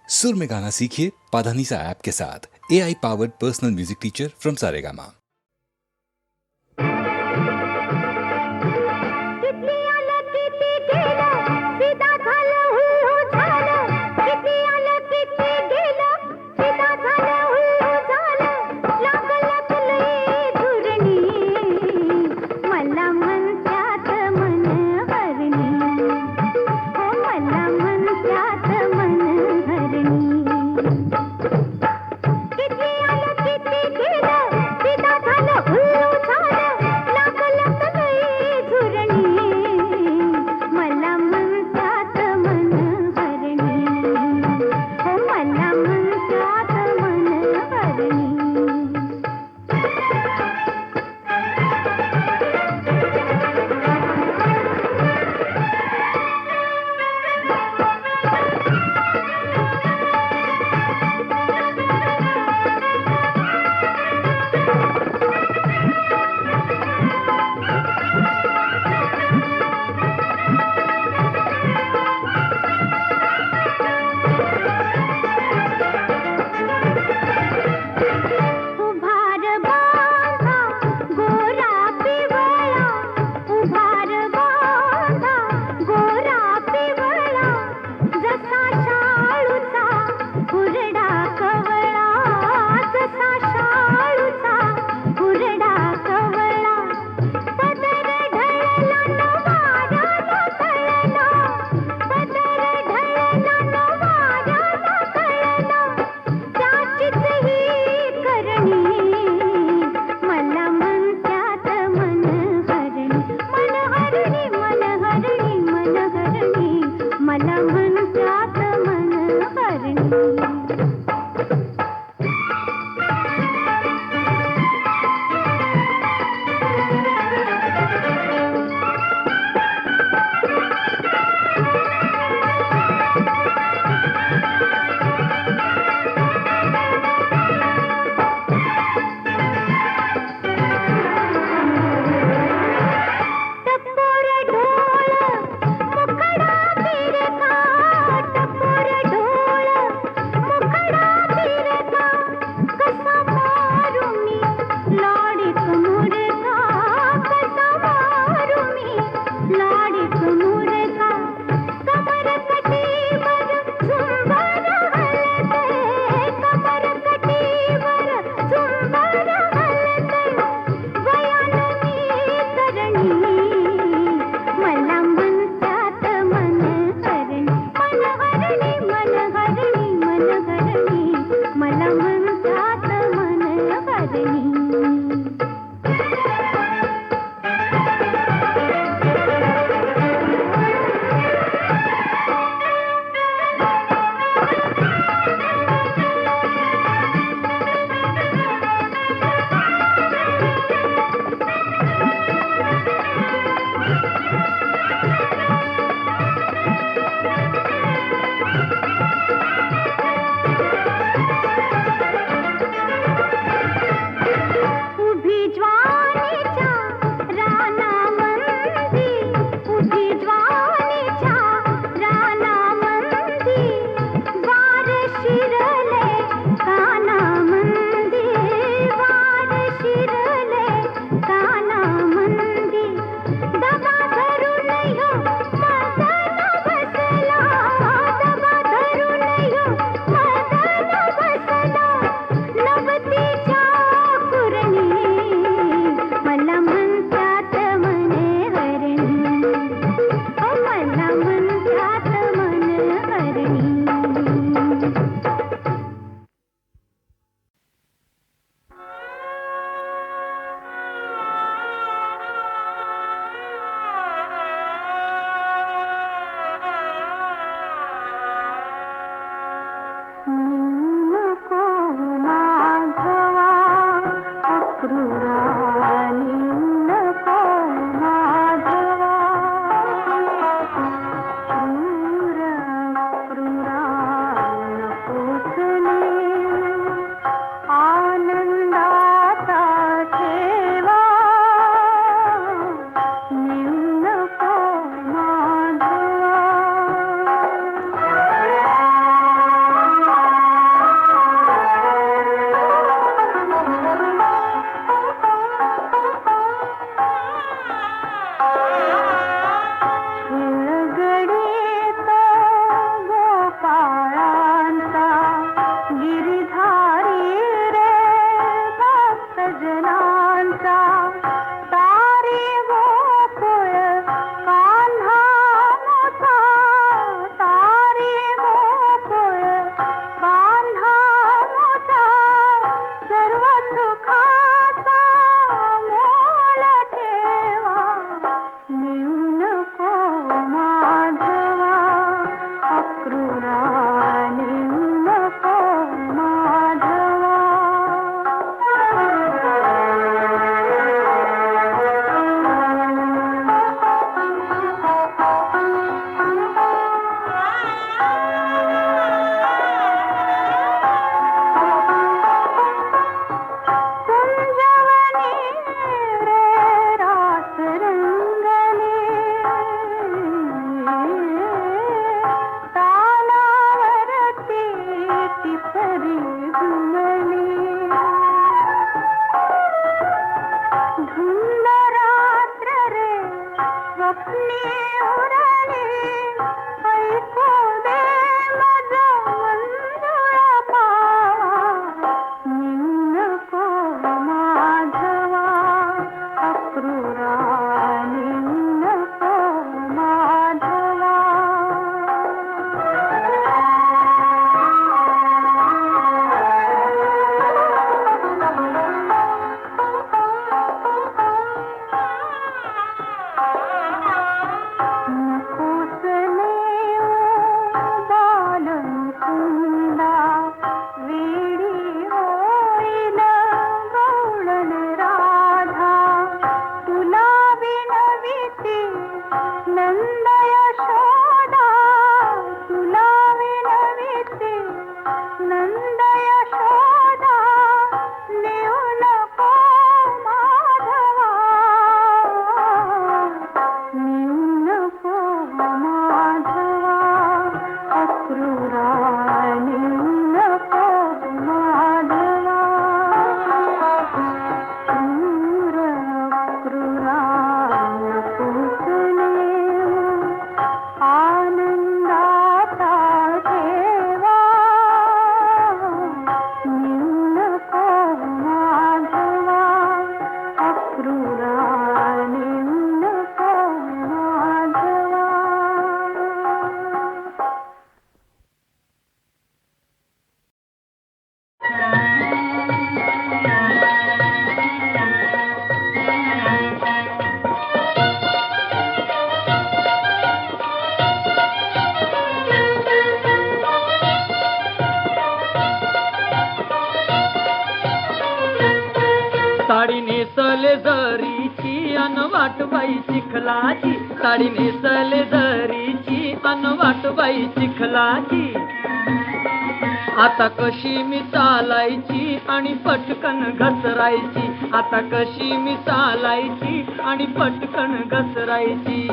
सुर में गाना सीखिए पाधानीसा ऐप के साथ। AI powered personal music teacher from Saregama. काळांचा गिरिधारी रे भक्तजनांचा तारी गोकुळ कान्हा मोठा तारी गोकुळ कान्हा मोठा सर्व सुखाचा मोल ठेवा नेऊ नको माधवा अक्रूरा नेऊ नको कुंजवनी रे रास रंगली तालावरती टिपरी घुमली धुंद रात्र रे स्वप्नी उरली ऐकू दे मज मंजुळा पावा नेऊ नको माधवा अक्रूरा नेऊ नको माधवा नकोस नेऊ बालमुकुंदा वेडी होईल गवळण राधा तुला विनविते नंद यशोदा तुला विनविते नंद यशोदा नेऊ नको माधवा नेऊ नको माधवा अक्रूरा नेऊ नको माधवा क्रूर अक्रूरा नकोस नेऊ आनंदाचा ठेवा नेऊ नको माधवा अक्रूरा नेऊ नको माधवा साडी नेसले जरीची अन वाटबाई चिखलाची साडी नेसले जरीची अन वाटबाई चिखलाची आता कशी मी चालायची आणि पटकन घसरायची आता कशी मी चालायची आणि पटकन घसरायची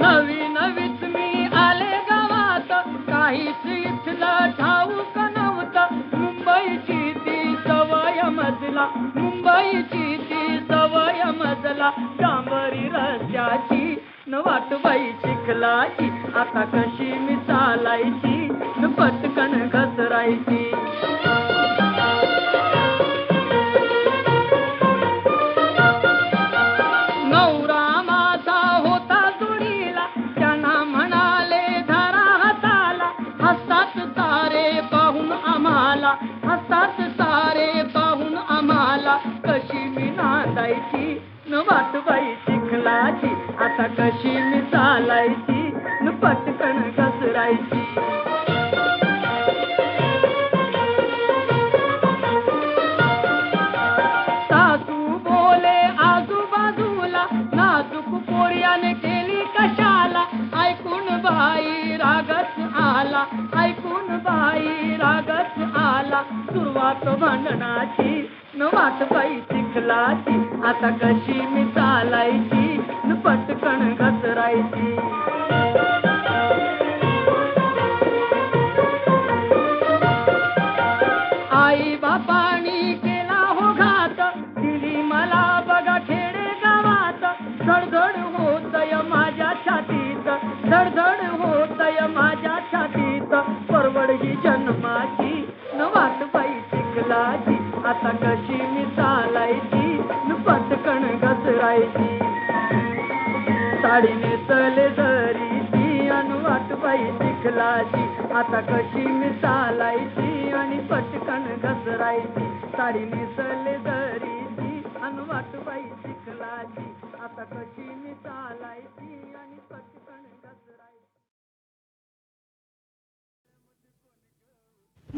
नवी नवीच मी आले गावात काहीच इथलं ठाऊक नव्हतं मुंबईची ती सवय मजला मुंबईची ती सवय मजला डांबरी रस्त्याची न वाटबाई चिखलाची आता कशी मी चालायची न पटकन घसरायची नवरा माझा होता जोडीला त्यांना म्हणाले धरा हाताला हसतात सारे पाहून आम्हाला हसतात सारे पाहून आम्हाला कशी मी नांदायची न वाटबाई चिखलाची आता कशी मी चालायची न पटकन घसरायची सासू बोले आजूबाजूला नाजूक पोर्याने केली कशाला ऐकून बाई रागच आला ऐकून बाई रागच आला सुरुवात भांडणाची न वाटबाई चिखलाची आता कशी मी चालायची न पटकन घसरायची आई बापानी केला हो घात दिली मला बघा खेडे गावात धडधड शिकलाची आता कशी मी चालायची न पटकन घसरायची साडी नेसले जरीची अन वाटबाई शिकलाची आता कशी मी चालायची आणि पटकन घसरायची साडी नेसले जरीची अन वाटबाई शिकलाची आता कशी मी चालायची आणि पटकन घसरायची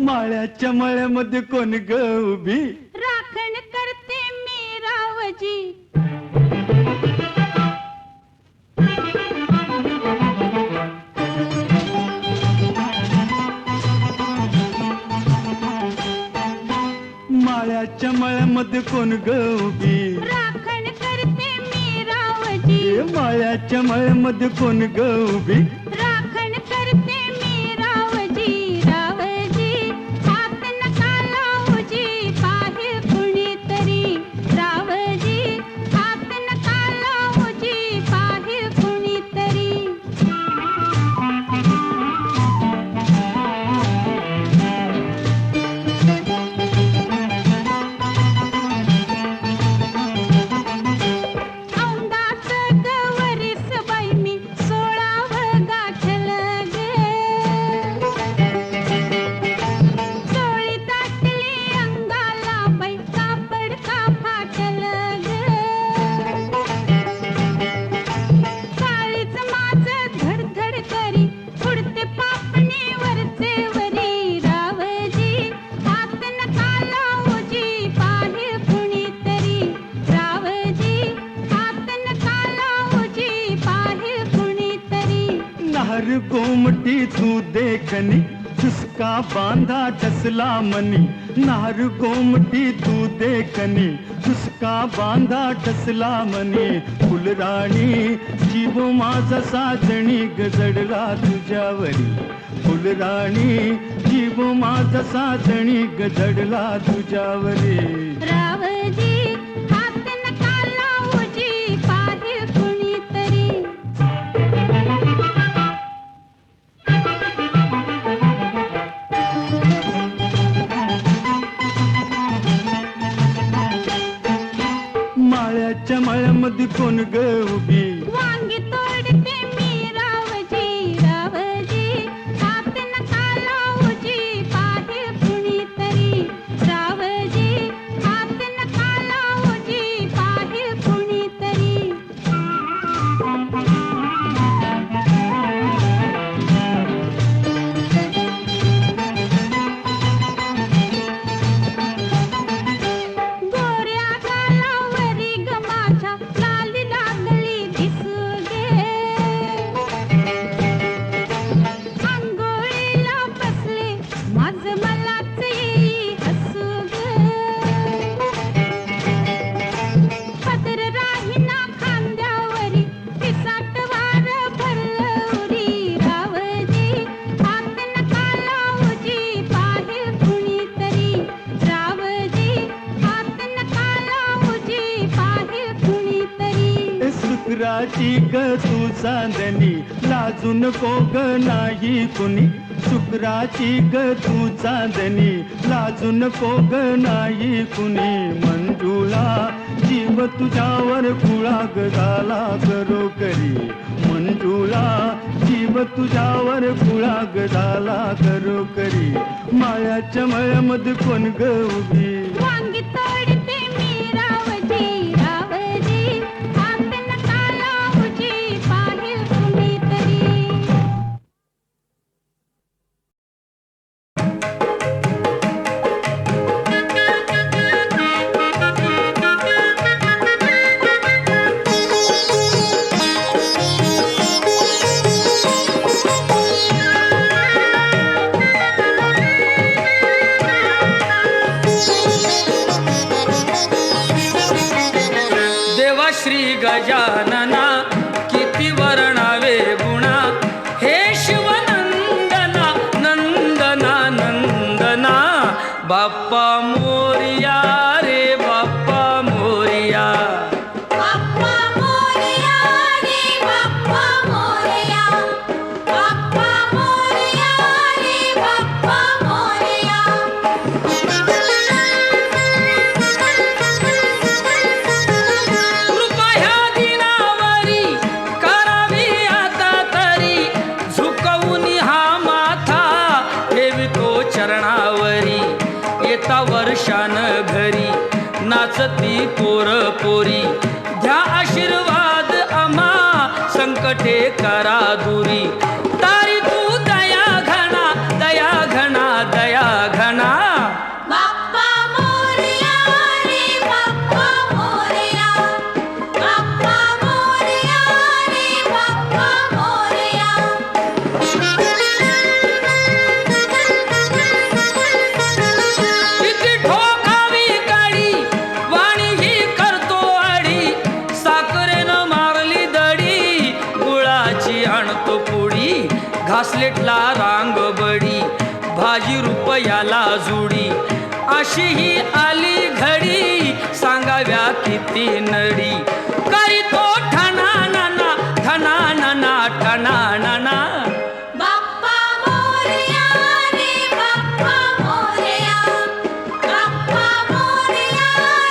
माळ्याच्या मळ्यामध्ये कोण ग उभी राखण करते मी रावजी माळ्याच्या मळ्यामध्ये कोण ग उभी राखण करते मी रावजी माळ्याच्या मळ्यामध्ये कोण ग उभी राखण करते मी रावजी रावजी हात नका लावूजी पाहे कुणीतरी रावजी हात नका लावूजी पाहे कुणीतरी औंदाच गवरीस बाई मी 16 गाठल ग चोळी दाटली अंगाला बाई कापड का फाटल ग काळीच माझं धडधड करी उडते पापणी वरचे वरी रावजी हात नका लावूजी पाहे कुणीतरी रावजी हात नका लावूजी पाहे कुणीतरी नार गोमटी तू देखनी चुसका बांधा टसला मनी नार गोमटी तू देखनी चुसका बांधा टसला मनी फुलराणी जीव माझा साजणी गजडला तुझ्यावरी फुलराणी जीव माझा साजणी गजडला तुझ्यावरी रावजी हात नका लावूजी पाहे कुणीतरी माळ्याच्या मळ्यामध्ये कोण ग उभी वांगी तोडते मी रावजी रावजी हात नका लावूजी पाहे कुणीतरी रावजी हात नका लावूजी पाहे कुणीतरी गोऱ्या गालावरी ग माझ्या लाली लागली दिसू गे अंघोळीला बसले माझ मलाच येई हसू ग पदर राहीना खांद्यावरी पिसाट वार भरलं उरी रावजी हात नका लावूजी पाहे कुणीतरी रावजी हात नका लावूजी पाहे कुणीतरी शुक्राची ग तू चांदणी लाजू नको ग नाही कुणी शुक्राची ग तू चांदणी लाजू नको ग नाही कुणी मंजुळा जीव तुझ्यावर कुळा ग झाला करो करी मंजुळा जीव तुझ्यावर कुळा ग झाला करो करी माळ्याच्या मळ्यामध्ये कोण ग उभी वांगी तोडते मी रावजी रावजी हात नका लावूजी पाहे कुणीतरी Thank you. नाचती पोर पोरी द्या आशीर्वाद आम्हा संकटे करा दुरी तारी तू दया घना दया घना दया घना बाप्पा मोरया रे बाप्पा मोरया बाप्पा मोरया रे बाप्पा मोरया किती ठोकावी काडी वाणी ही करतो आडी साखरेनं मारली दडी गुळाची आणतो पुडी घासलेटला रांग बडी भाजी रुपयाला जुडी अशी ही आली घडी सांगाव्या किती नडी करीतो ठणा नाना ठणा नाना ठणा नाना बाप्पा मोरया रे बाप्पा मोरया बाप्पा मोरया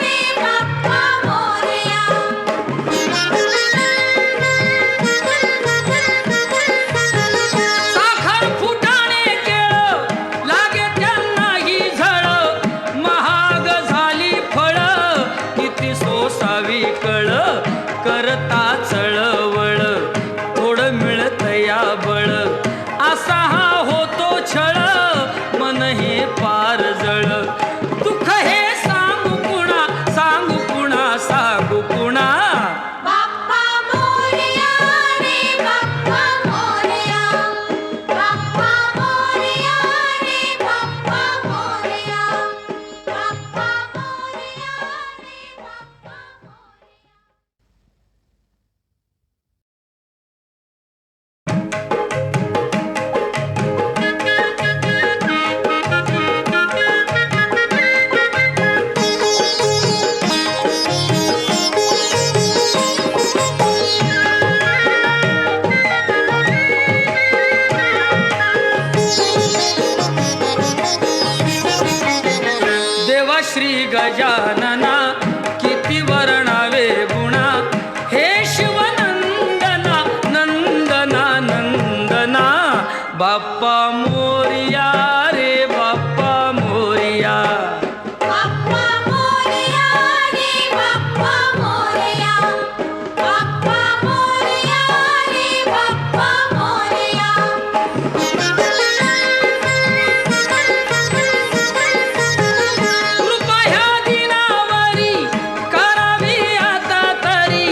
रे बाप्पा मोरया साखर फुटाणे केळ लागे त्यांनाही झळ महाग झाली फळ किती सोसावी कळ करता चळवळ थोडं मिळत या बळ असा हा होतो छळ मन हे पार जळ दुःख हे सांगू कुणा सांगू कुणा सांगू कुणा बाप्पा मोरया रे बाप्पा मोरया बाप्पा मोरया रे बाप्पा मोरया बाप्पा मोरया रे बाप्पा मोरया देवा श्री गजानना किती वर्णावे गुणा हे शिवनंदना नंदना नंदना बाप्पा मोरिया रे बाप्पा मोरिया बाप्पा मोरया रे बाप्पा मोरया बाप्पा मोरया रे बाप्पा मोरया कृपा ह्या दिनावरी करावी आता तरी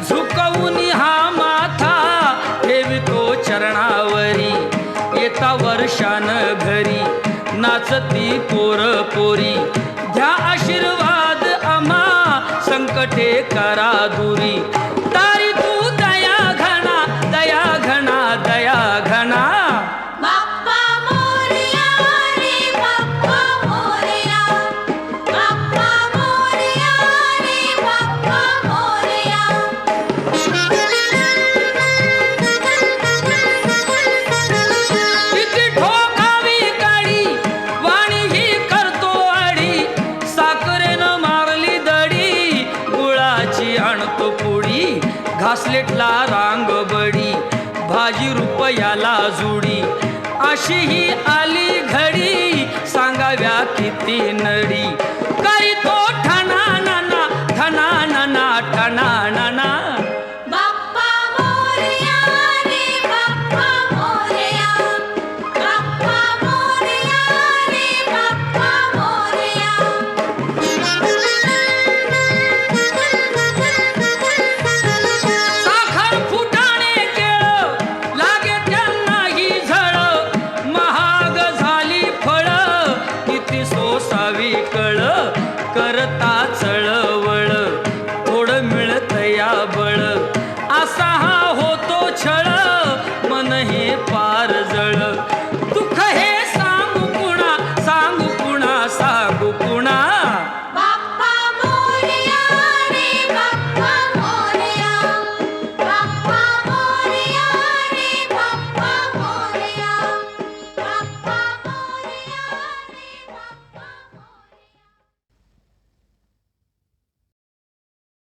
झुकवून हा माथा ठेवितो चरणावरी येता वर्षान घरी नाचती पोर पोरी द्या आशीर्वाद आम्हा संकटे करा दुरी तारी तू दया घना दया घना दया घना बाप्पा मोरया रे बाप्पा मोरया बाप्पा मोरया रे बाप्पा मोरया किती ठोकावी काडी वाणी ही करतो आडी साखरेनं मारली दडी गुळाची आणतो पुडी घासलेटला रांग बडी भाजी रुपयाला जुडी अशी ही आली घडी सांगाव्या किती नडी करी